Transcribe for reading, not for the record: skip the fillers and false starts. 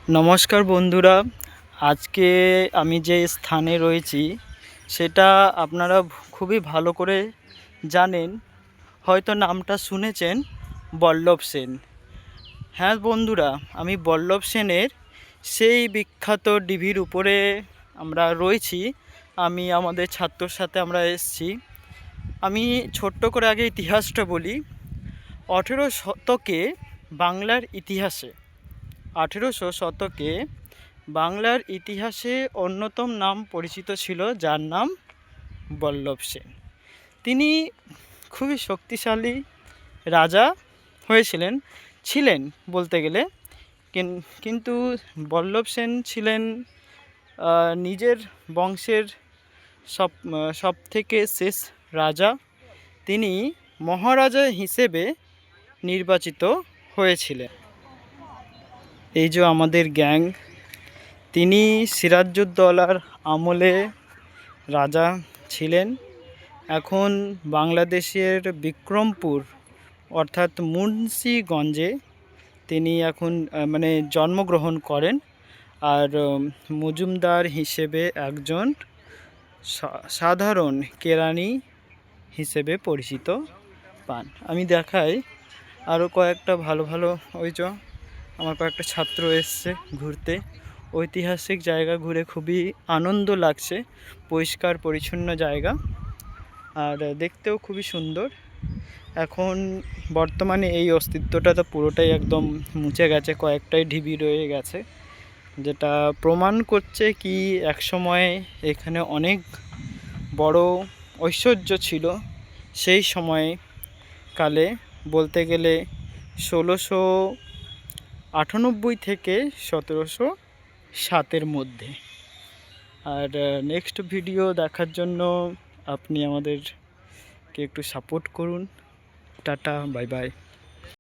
নমস্কার বন্ধুরা, আজকে আমি যে স্থানে রয়েছি সেটা আপনারা খুবই ভালো করে জানেন, হয়তো নামটা শুনেছেন, বল্লভ সেন। হ্যাঁ বন্ধুরা, আমি বল্লভ সেনের সেই বিখ্যাত ডিভির উপরে আমরা রয়েছি। আমি আমাদের ছাত্রর সাথে আমরা এসেছি। আমি ছোট্ট করে আগে ইতিহাসটা বলি। 18 শতকে বাংলার ইতিহাসে 18 শতকে বাংলার ইতিহাসে অন্যতম নাম পরিচিত ছিল, যার নাম বল্লভ সেন। তিনি খুবই শক্তিশালী রাজা ছিলেন বলতে গেলে। কিন্তু বল্লভ সেন ছিলেন নিজের বংশের সব থেকে শেষ রাজা। তিনি মহারাজা হিসেবে নির্বাচিত হয়েছিলেন। এই যে আমাদের গ্যাং, তিনি সিরাজউদ্দৌলার আমলে রাজা ছিলেন। এখন বাংলাদেশের বিক্রমপুর অর্থাৎ মুন্সিগঞ্জে তিনি এখন জন্মগ্রহণ করেন। আর মজুমদার হিসেবে একজন সাধারণ কেরানি হিসেবে পরিচিত পান। আমি দেখাই আরও কয়েকটা ভালো ভালো, ওই যে আমার কয়েকটা ছাত্র এসছে ঘুরতে। ঐতিহাসিক জায়গা ঘুরে খুবই আনন্দ লাগছে, পরিষ্কার পরিচ্ছন্ন জায়গা আর দেখতেও খুবই সুন্দর। এখন বর্তমানে এই অস্তিত্বটা তো পুরোটাই একদম মুছে গেছে, কয়েকটাই ঢিবি রয়ে গেছে, যেটা প্রমাণ করছে কি একসময় এখানে অনেক বড় ঐশ্বর্য ছিল। সেই সময় কালে বলতে গেলে 1698 থেকে 1707 মধ্যে। আর নেক্সট ভিডিও দেখার জন্য আপনি আমাদেরকে একটু সাপোর্ট করুন। Tata, bye bye.